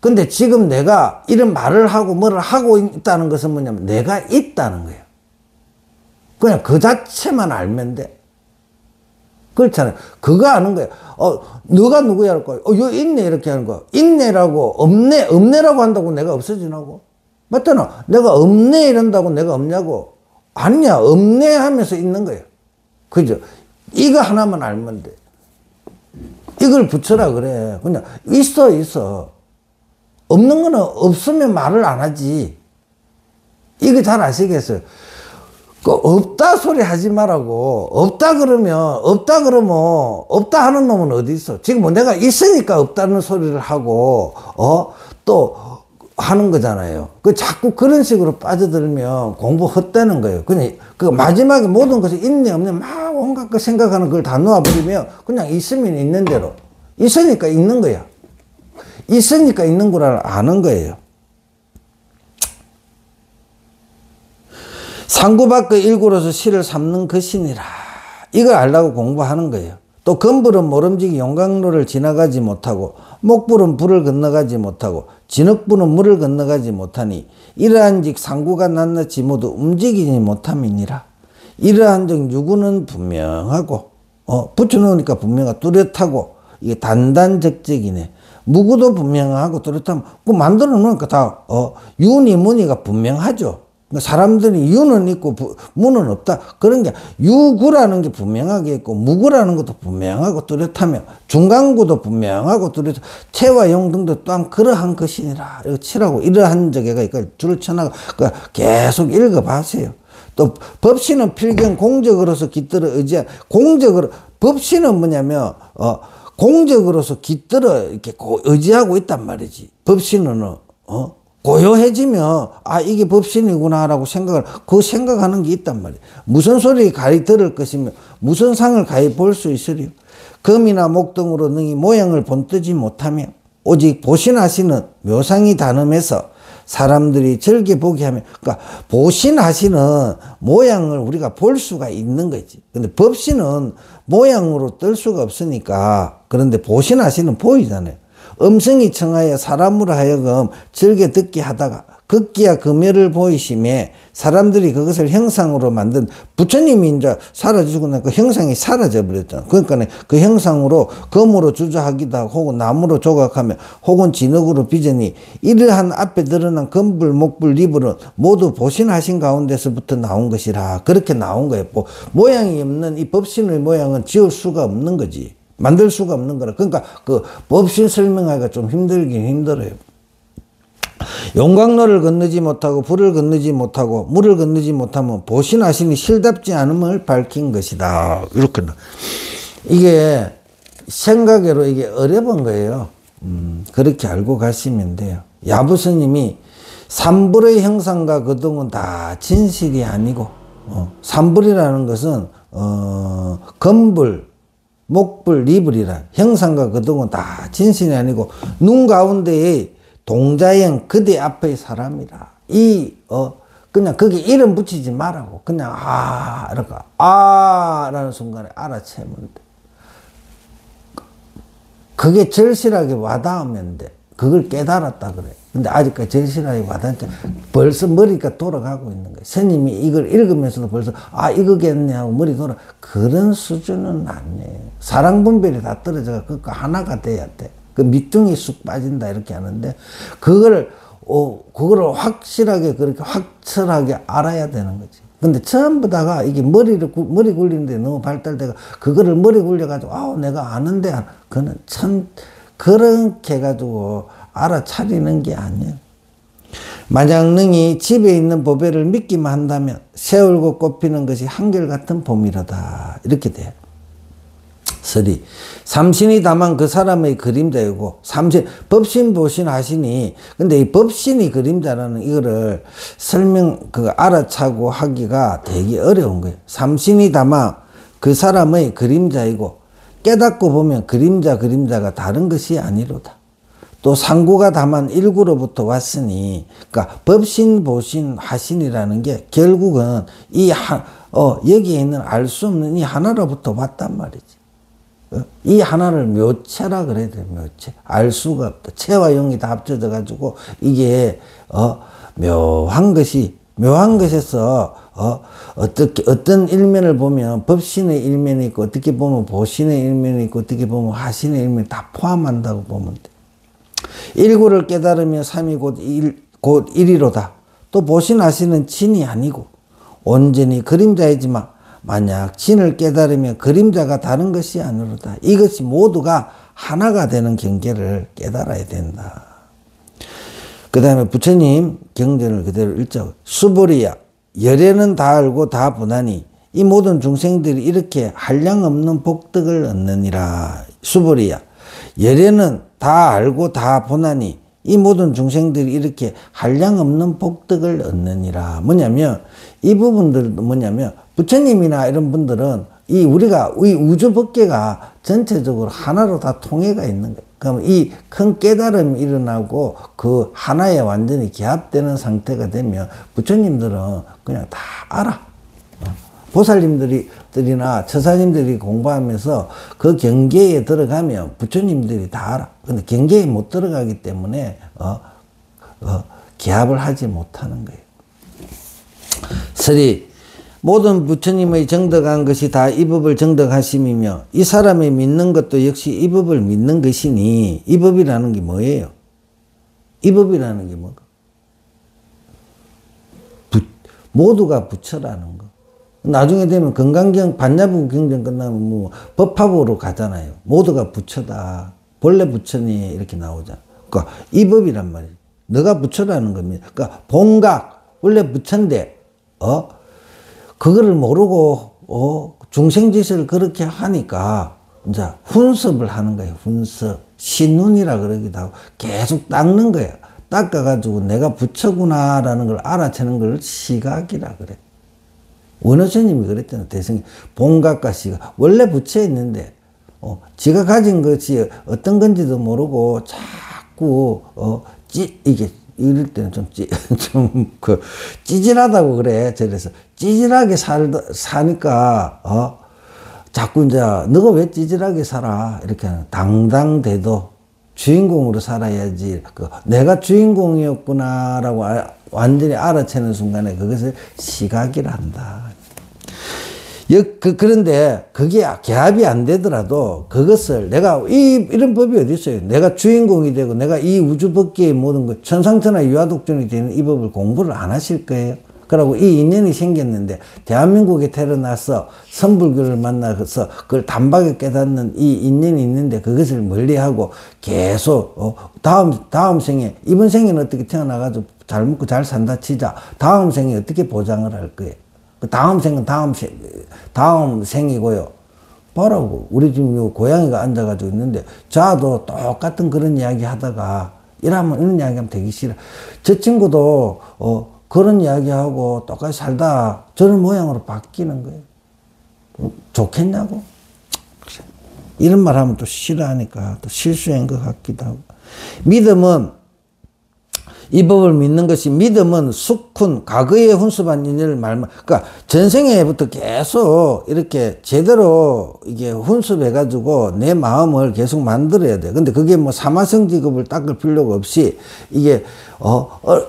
근데 지금 내가 이런 말을 하고 뭐를 하고 있다는 것은 뭐냐면 내가 있다는 거야. 그냥 그 자체만 알면 돼. 그렇잖아요. 그거 아는 거야. 너가 누구야 할 거야. 여기 있네 이렇게 하는 거야. 있네라고 없네라고 한다고 내가 없어지나고? 맞잖아. 내가 없네 이런다고 내가 없냐고? 아니야. 없네 하면서 있는 거야. 그죠? 이거 하나만 알면 돼. 이걸 붙여라 그래. 그냥 있어. 없는 거는 없으면 말을 안 하지. 이거 잘 아시겠어요? 없다 소리 하지 말라고. 없다 그러면 없다 하는 놈은 어디 있어? 지금 뭐 내가 있으니까 없다는 소리를 하고 또 하는 거잖아요. 자꾸 그런 식으로 빠져들면 공부 헛되는 거예요. 그냥 마지막에 모든 것이 있네 없네 막 온갖 거 생각하는 걸 다 놓아버리면 그냥 있으면 있는 대로. 있으니까 있는 거야. 있으니까 있는 거를 아는 거예요. 상구 밖의 일구로서 실을 삼는 것이니라. 이걸 알라고 공부하는 거예요. 또 금불은 모름지기 용광로를 지나가지 못하고, 목불은 불을 건너가지 못하고, 진흙불은 물을 건너가지 못하니 이러한즉 상구가 낱낱이 모두 움직이지 못함이니라. 이러한즉 유구는 분명하고 붙여놓으니까 분명하고 뚜렷하고 이게 단단적적이네. 무구도 분명하고 뚜렷하면 그 만들어 놓으니까 다 유니 무니가 분명하죠. 사람들이 유는 있고 무는 없다. 그런 게 유구라는 게 분명하게 있고 무구라는 것도 분명하고 뚜렷하며 중간구도 분명하고 뚜렷. 체와 용 등도 또한 그러한 것이니라. 이거 치라고 이러한 적에가 줄을 쳐나가 계속 읽어봐세요. 또 법신은 필경 공적으로서 깃들어 의지한 공적으로 법신은 뭐냐면 공적으로서 깃들어 이렇게 의지하고 있단 말이지. 법신은 고요해지면 이게 법신이구나 라고 생각하는 게 있단 말이에요. 무슨 소리 가히 들을 것이며 무슨 상을 가히 볼 수 있으리요. 금이나 목 등으로 능히 모양을 본뜨지 못하며 오직 보신하시는 묘상이 단음해서 사람들이 즐겨 보게 하면, 그러니까 보신하시는 모양을 우리가 볼 수가 있는 거지. 근데 법신은 모양으로 뜰 수가 없으니까. 그런데 보신하시는 보이잖아요. 음성이 청하여 사람으로 하여금 즐겨 듣게 하다가 극기야 금멸을 보이심에 사람들이 그것을 형상으로 만든 부처님이 이제 사라지고 나니까 그 형상이 사라져 버렸잖아. 그러니까 그 형상으로 금으로 주저하기도 하고 혹은 나무로 조각하며 혹은 진흙으로 빚으니 이러한 앞에 드러난 금불, 목불, 리불은 모두 보신하신 가운데서부터 나온 것이라. 그렇게 나온 거예요. 모양이 없는 이 법신의 모양은 지을 수가 없는 거지. 만들 수가 없는 거라. 그러니까 그 법신 설명하기가 좀 힘들긴 힘들어요. 용광로를 건너지 못하고 불을 건너지 못하고 물을 건너지 못하면 보신하시니 실답지 않음을 밝힌 것이다. 이렇게 이게 생각으로 이게 어려운 거예요. 그렇게 알고 가시면 돼요. 야부스님이 삼불의 형상과 거동은 다 진실이 아니고 삼불이라는 것은 건불, 목불, 리불이라 형상과 거동은 다 진실이 아니고 눈 가운데에 동자형 그대 앞의 사람이라. 그냥 거기 이름 붙이지 말라고. 그냥 이렇게 라는 순간에 알아채면 돼. 그게 절실하게 와닿으면 돼. 그걸 깨달았다 그래. 근데 아직까지 절실하게 와닿지 벌써 머리가 돌아가고 있는 거예요. 스님이 이걸 읽으면서도 벌써 이거겠네 하고 머리 돌아. 그런 수준은 아니에요. 사랑 분별이 다 떨어져가 그거 하나가 돼야 돼. 그 밑둥이 쑥 빠진다 이렇게 하는데 그거를 확실하게 그렇게 확철하게 알아야 되는 거지. 근데 전부 다가 이게 머리 굴리는데 너무 발달돼가 그거를 머리 굴려가지고 내가 아는데 그는 참 그렇게 해가지고 알아차리는 게 아니에요. 만약 능히 집에 있는 보배를 믿기만 한다면 세월고 꽃피는 것이 한결같은 봄이로다. 이렇게 돼요. 서리 삼신이 다만 그 사람의 그림자이고 삼신 법신 보신 하시니 근데 이 법신이 그림자라는 이거를 알아차고 하기가 되게 어려운 거예요. 삼신이 다만 그 사람의 그림자이고 깨닫고 보면 그림자가 다른 것이 아니로다. 또 상구가 다만 일구로부터 왔으니 그러니까 법신 보신 하신이라는 게 결국은 여기에 있는 알 수 없는 이 하나로부터 왔단 말이지. 이 하나를 묘체라 그래야 돼. 묘체. 알 수가 없다. 체와 영이 다 합쳐져 가지고 이게 묘한 것에서 어떤 일면을 보면 법신의 일면이 있고 어떻게 보면 보신의 일면이 있고 어떻게 보면 하신의 일면이 다 포함한다고 보면 돼. 일구를 깨달으며 삼이 곧 일이로다. 또 보신하시는 진이 아니고 온전히 그림자이지만 만약 진을 깨달으면 그림자가 다른 것이 아니로다. 이것이 모두가 하나가 되는 경계를 깨달아야 된다. 그 다음에 부처님 경전을 그대로 읽자고. 수보리야 열애는 다 알고 다 보나니 이 모든 중생들이 이렇게 한량없는 복덕을 얻느니라. 수보리야 열애는 다 알고 다 보나니 이 모든 중생들이 이렇게 한량없는 복덕을 얻느니라. 뭐냐면 이 부분들도 뭐냐면 부처님이나 이런 분들은 이 우주 법계가 전체적으로 하나로 다 통해가 있는 거예요. 그럼 이 큰 깨달음이 일어나고 그 하나에 완전히 결합되는 상태가 되면 부처님들은 그냥 다 알아. 보살님들이나 처사님들이 공부하면서 그 경계에 들어가면 부처님들이 다 알아. 근데 경계에 못 들어가기 때문에 기합을 하지 못하는 거예요. 서리 모든 부처님의 정덕한 것이 다 이 법을 정덕하심이며 이 사람이 믿는 것도 역시 이 법을 믿는 것이니 이 법이라는 게 뭐예요? 이 법이라는 게 뭐가? 모두가 부처라는 거. 나중에 되면 건강경 반야부 경전 끝나면 뭐 법화부로 가잖아요. 모두가 부처다. 본래 부처니 이렇게 나오잖아. 그러니까 이 법이란 말이에요. 너가 부처라는 겁니다. 그러니까 본각 원래 부처인데 그거를 모르고 중생짓을 그렇게 하니까 이제 훈습을 하는 거예요. 훈습 신눈이라 그러기도 하고 계속 닦는 거예요. 닦아가지고 내가 부처구나라는 걸 알아채는 걸 시각이라 그래. 원어스님이 그랬잖아요. 대승이 본각과 시각. 원래 부처에 있는데 지가 가진 것이 어떤 건지도 모르고 자꾸 이게 이럴 때는 좀 찌질하다고 그래. 그래서 찌질하게 사니까 자꾸 이제 너가 왜 찌질하게 살아? 이렇게 하는 당당대도 주인공으로 살아야지. 내가 주인공이었구나라고 완전히 알아채는 순간에 그것을 시각이라 한다. 그런데 그게 개합이 안 되더라도 그것을 내가 이런 법이 어디 있어요? 내가 주인공이 되고 내가 이 우주 법계의 모든 것 천상천하 유화독존이 되는 이 법을 공부를 안 하실 거예요. 그러고 이 인연이 생겼는데 대한민국에 태어나서 선불교를 만나서 그걸 단박에 깨닫는 이 인연이 있는데 그것을 멀리하고 계속 다음 생에 이번 생에는 어떻게 태어나가지고 잘 먹고 잘 산다 치자. 다음 생에 어떻게 보장을 할 거예요. 그 다음 생은 다음 생이고요. 보라고 우리 지금 요 고양이가 앉아가지고 있는데 자도 똑같은 그런 이야기 하다가 이런 이야기 하면 되기 싫어. 저 친구도 그런 이야기하고 똑같이 살다 저런 모양으로 바뀌는 거예요. 좋겠냐고? 이런 말 하면 또 싫어하니까 또 실수한 것 같기도 하고. 믿음은 이 법을 믿는 것이 믿음은 숙훈 과거에 훈습한 인연을 말만 그러니까 전생에부터 계속 이렇게 제대로 이게 훈습해 가지고 내 마음을 계속 만들어야 돼. 근데 그게 뭐 사마성 직업을 닦을 필요가 없이 이게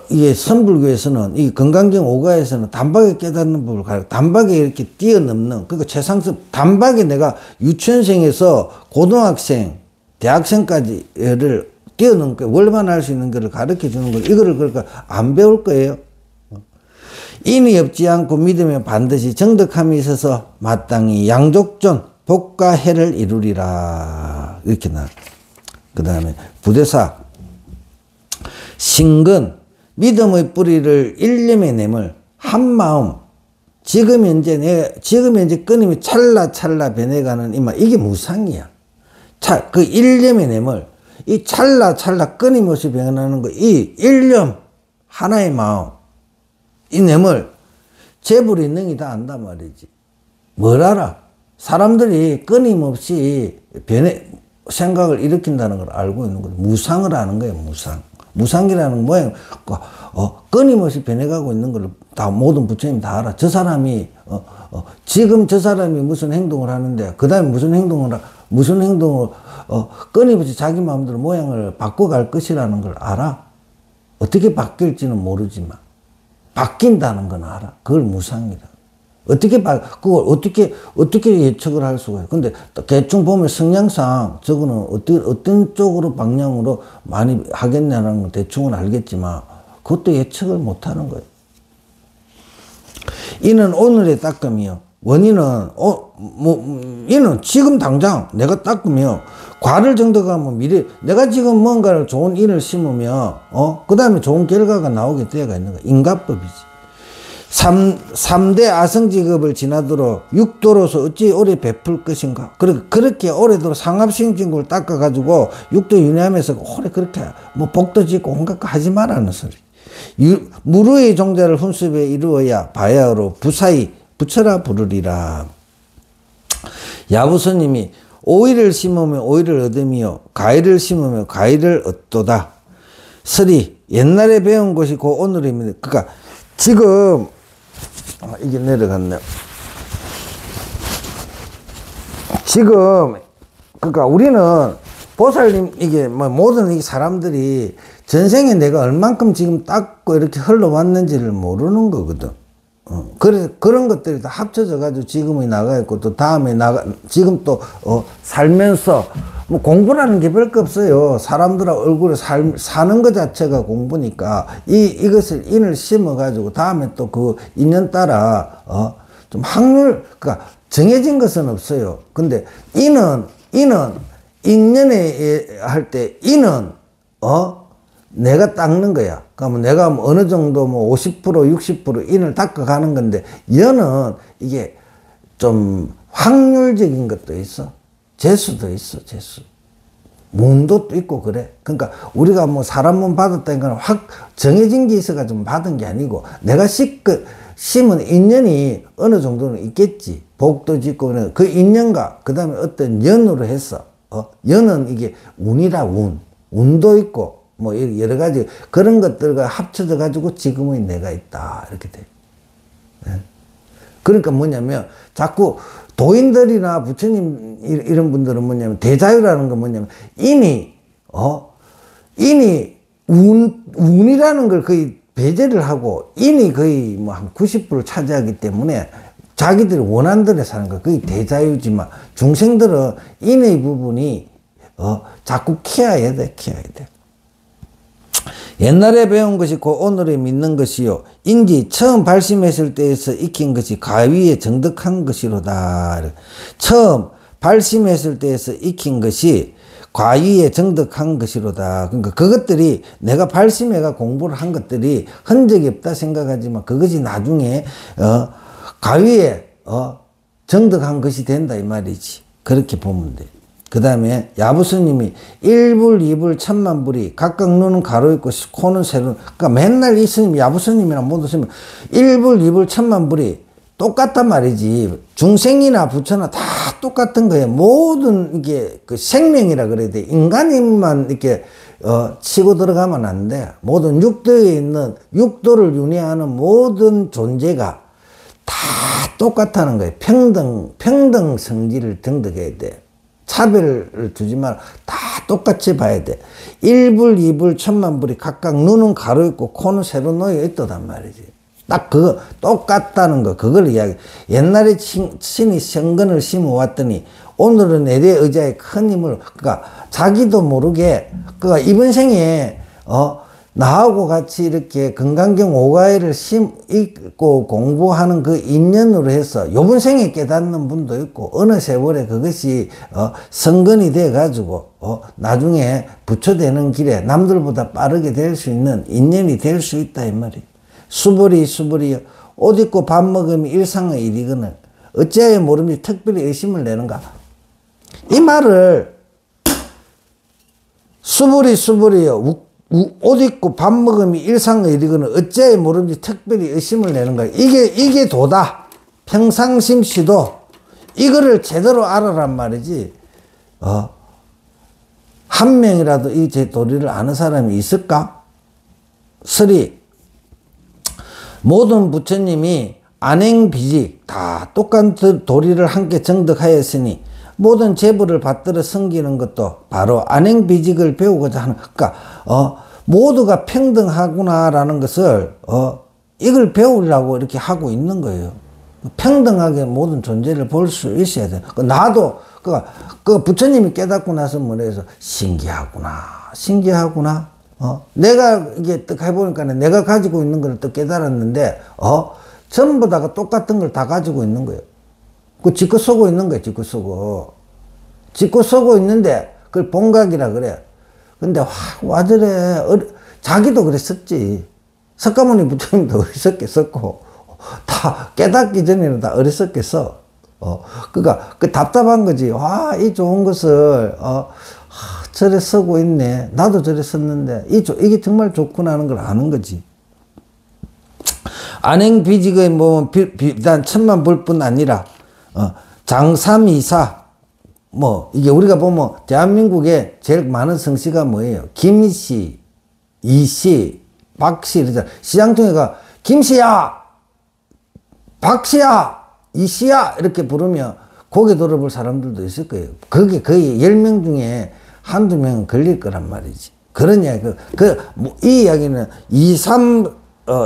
이게 선불교에서는 이 건강경 5가에서는 단박에 깨닫는 법을 가르쳐 단박에 이렇게 뛰어넘는 그러니까 최상승 단박에 내가 유치원생에서 고등학생 대학생까지를 뛰어넘고 월만 할 수 있는 것을 가르쳐 주는 거 이거를 그러니까 안 배울 거예요. 인이 없지 않고 믿으면 반드시 정덕함이 있어서 마땅히 양족존 복과 해를 이루리라 이렇게 나. 그 다음에 부대사 신근 믿음의 뿌리를 일념에 내물 한마음 지금 현재 끊임이 찰나찰나 변해가는 이게 무상이야. 그 일념에 내물 이 찰나찰나 끊임없이 변하는 거, 이 일념, 하나의 마음, 이 뇌물, 재불이 능이다 안다 말이지. 뭘 알아? 사람들이 끊임없이 생각을 일으킨다는 걸 알고 있는 거죠. 무상을 아는 거예요, 무상. 무상이라는 모양, 끊임없이 변해가고 있는 걸 다 모든 부처님 다 알아. 저 사람이, 지금 저 사람이 무슨 행동을 하는데, 그 다음에 무슨 행동을 끊임없이 자기 마음대로 모양을 바꿔갈 것이라는 걸 알아. 어떻게 바뀔지는 모르지만 바뀐다는 건 알아. 그걸 무상이라. 그걸 어떻게 예측을 할 수가 있어. 근데 대충 보면 성향상 저거는 어떤 쪽으로 방향으로 많이 하겠냐는 건 대충은 알겠지만 그것도 예측을 못 하는 거예요. 이는 오늘의 닦음이요. 원인은, 이는 지금 당장 내가 닦으며, 과를 정덕하면 미래, 내가 지금 뭔가를 좋은 인을 심으면, 그 다음에 좋은 결과가 나오게 되어가 있는 거야. 인과법이지. 3대 아성직업을 지나도록 육도로서 어찌 오래 베풀 것인가. 그렇게 오래도록 상합신진구를 닦아가지고 육도 윤회하면서 오래 그렇게 뭐 복도 짓고 온갖 거 하지 말라는 소리. 무르의 종자를 훈습에 이루어야 바야흐로 부사히 부처라 부르리라. 야부스님이 오이를 심으면 오이를 얻으며 과일을 심으면 과일을 얻도다. 설이 옛날에 배운 것이 그 오늘입니다. 그러니까 지금 이게 내려갔네요. 지금 그러니까 우리는 보살님 이게 뭐 모든 이 사람들이 전생에 내가 얼만큼 지금 닦고 이렇게 흘러왔는지를 모르는 거거든. 그래서 그런 것들이 다 합쳐져 가지고 지금이 나가 있고 또 다음에 지금 또 살면서 뭐 공부라는 게 별거 없어요. 사람들하고 얼굴에 사는 것 자체가 공부니까 이것을 인을 심어 가지고 다음에 또 그 인연 따라 좀 확률 그러니까 정해진 것은 없어요. 근데 인연에 할 때 인은 내가 닦는 거야. 그러면 내가 뭐 어느 정도 뭐 50% 60% 인을 닦아가는 건데 연은 이게 좀 확률적인 것도 있어. 재수도 있어. 재수. 문도도 있고 그래. 그러니까 우리가 뭐 사람 몸 받았다는 건 확 정해진 게 있어가지고 받은 게 아니고 내가 심은 인연이 어느 정도는 있겠지. 복도 짓고 그 인연과 그 다음에 어떤 연으로 해서 연은 이게 운이라 운도 있고 뭐 여러 가지 그런 것들과 합쳐져 가지고 지금의 내가 있다 이렇게 돼. 네. 그러니까 뭐냐면 자꾸 도인들이나 부처님 이런 분들은 뭐냐면 대자유라는 건 뭐냐면 인이 운이라는 걸 거의 배제를 하고 인이 거의 뭐 한 90% 차지하기 때문에 자기들이 원하는 대로 사는 거 거의 대자유지만 중생들은 인의 부분이 자꾸 키워야 돼. 옛날에 배운 것이 곧 오늘에 믿는 것이요. 인지 처음 발심했을 때에서 익힌 것이 가위에 정득한 것이로다. 처음 발심했을 때에서 익힌 것이 과위에 정득한 것이로다. 그러니까 그것들이 내가 발심해가 공부를 한 것들이 흔적이 없다 생각하지만 그것이 나중에 과위에 정득한 것이 된다 이 말이지. 그렇게 보면 돼. 그 다음에 야부스님이 1불 2불 10,000,000불이 각각 눈은 가로 있고 코는 세로. 그러니까 맨날 이 스님 야부스님이랑 모두 스님 1불 2불 10,000,000불이 똑같단 말이지. 중생이나 부처나 다 똑같은 거예요. 모든 이게 그 생명이라 그래야 돼. 인간인만 이렇게 치고 들어가면 안 돼. 모든 육도에 있는 육도를 윤회하는 모든 존재가 다 똑같다는 거예요. 평등 성질을 등득해야 돼. 차별을 두지 말고 다 똑같이 봐야 돼. 1불 2불 10,000,000불이 각각 눈은 가로 있고 코는 세로 놓여 있다단 말이지. 딱 그거 똑같다는 거 그걸 이야기. 옛날에 신이 성근을 심어왔더니 오늘은 내대 의자에 큰 힘을 그러니까 자기도 모르게 그러니까 이번 생에 나하고 같이 이렇게 건강경 오가이를 읽고 공부하는 그 인연으로 해서 요번 생에 깨닫는 분도 있고 어느 세월에 그것이 성근이 돼 가지고 나중에 부처되는 길에 남들보다 빠르게 될 수 있는 인연이 될 수 있다 이 말이에요. 수불이 옷 입고 밥 먹으면 일상의 일이거늘 어찌하여 모름지 특별히 의심을 내는가. 이 말을 수불이요 옷 입고 밥 먹으면 일상의 일이거늘 어찌하여 모름지 특별히 의심을 내는가. 이게 도다. 평상심시도 이거를 제대로 알아란 말이지. 한 명이라도 이 제 도리를 아는 사람이 있을까? 모든 부처님이 안행비직 다 똑같은 도리를 함께 정득하였으니 모든 제부를 받들어 섬기는 것도 바로 안행비직을 배우고자 하는 그러니까 모두가 평등하구나라는 것을 이걸 배우려고 이렇게 하고 있는 거예요. 평등하게 모든 존재를 볼 수 있어야 돼. 나도 그 부처님이 깨닫고 나서 뭐래서 신기하구나. 내가 이게 딱 해보니까 내가 가지고 있는 걸 또 깨달았는데, 전부 다가 똑같은 걸 다 가지고 있는 거예요. 그 지껏 쏘고 있는 거예요, 지껏 쏘고 있는데, 그걸 본각이라 그래. 근데, 와 저래, 자기도 그랬었지. 석가모니 부처님도 어리석게 썼고, 다 깨닫기 전에는 다 어리석게 써. 그러니까, 그 답답한 거지. 와, 이 좋은 것을, 저래 쓰고 있네. 나도 저래 썼는데 이게 정말 좋구나 하는 걸 아는 거지. 안행비직의 뭐 비단 1,000,000불뿐 아니라 장삼이사 뭐 이게 우리가 보면 대한민국에 제일 많은 성씨가 뭐예요? 김씨, 이씨, 박씨 이러잖아. 시장통에가 김씨야, 박씨야, 이씨야 이렇게 부르면 고개 돌아볼 사람들도 있을 거예요. 그게 거의 10명 중에 한두 명은 걸릴 거란 말이지. 그런 이야기. 이 이야기는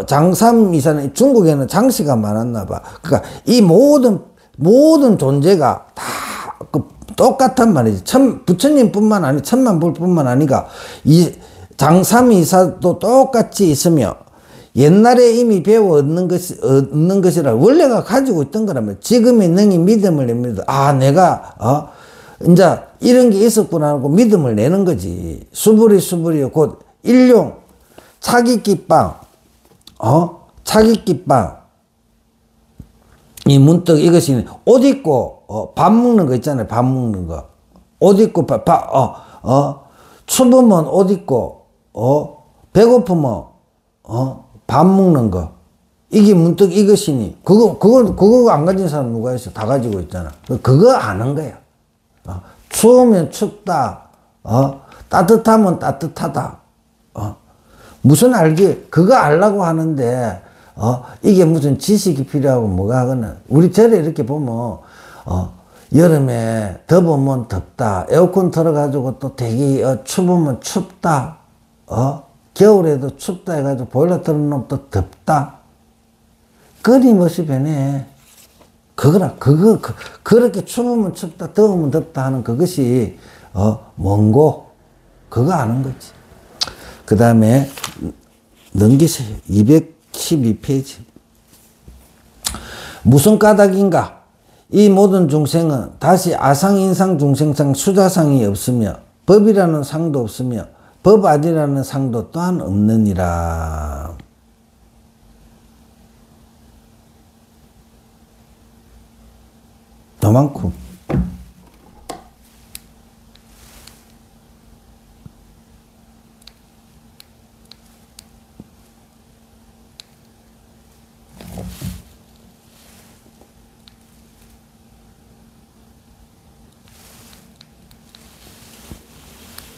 장삼이사는 중국에는 장씨가 많았나 봐. 그러니까 이 모든 존재가 다 똑같단 말이지. 부처님뿐만 아니 1,000,000불뿐만 아니라 이 장삼이사도 똑같이 있으며 옛날에 이미 배워 얻는 것이라 원래가 가지고 있던 거라면 지금의 능히 믿음을 냅니다. 내가 이제 이런 게 있었구나 하고 믿음을 내는 거지. 수불이요. 곧 일용 차깃기빵 이 문득 이것이 옷 입고 밥 먹는 거 있잖아요. 밥 먹는 거. 옷 입고 추우면 옷 입고 배고프면 밥 먹는 거. 이게 문득 이것이니 그거 안 가진 사람 누가 있어? 다 가지고 있잖아. 그거 아는 거야. 추우면 춥다. 따뜻하면 따뜻하다. 무슨 알지? 그거 알라고 하는데, 이게 무슨 지식이 필요하고 뭐가 하거나. 우리 절에 이렇게 보면, 여름에 더우면 덥다. 에어컨 틀어가지고 또 되게 추우면 춥다. 겨울에도 춥다 해가지고 보일러 틀어놓으면 또 덥다. 끊임없이 변해. 그렇게 추우면 춥다, 더우면 덥다 하는 그것이, 뭔고? 그거 아는 거지. 그 다음에, 넘기세요. 212페이지. 무슨 까닭인가? 이 모든 중생은 다시 아상, 인상, 중생상, 수자상이 없으며 법이라는 상도 없으며 법 아니라는 상도 또한 없느니라. 요만큼.